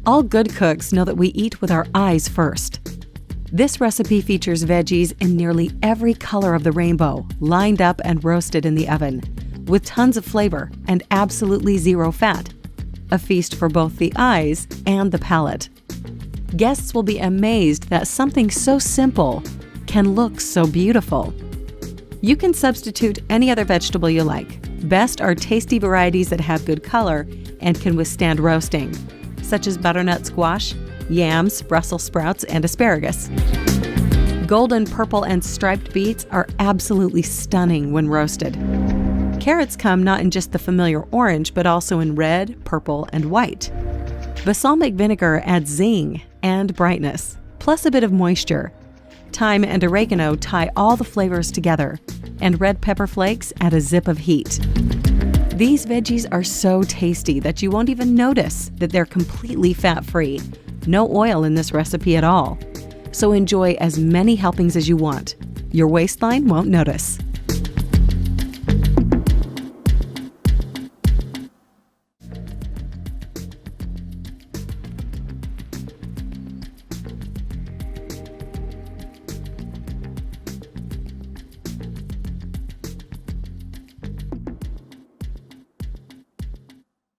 All good cooks know that we eat with our eyes first. This recipe features veggies in nearly every color of the rainbow, lined up and roasted in the oven, with tons of flavor and absolutely zero fat. A feast for both the eyes and the palate. Guests will be amazed that something so simple can look so beautiful. You can substitute any other vegetable you like. Best are tasty varieties that have good color and can withstand roasting, such as butternut squash, yams, Brussels sprouts, and asparagus. Golden, purple, and striped beets are absolutely stunning when roasted. Carrots come not in just the familiar orange, but also in red, purple, and white. Balsamic vinegar adds zing and brightness, plus a bit of moisture. Thyme and oregano tie all the flavors together, and red pepper flakes add a zip of heat. These veggies are so tasty that you won't even notice that they're completely fat-free. No oil in this recipe at all. So enjoy as many helpings as you want. Your waistline won't notice.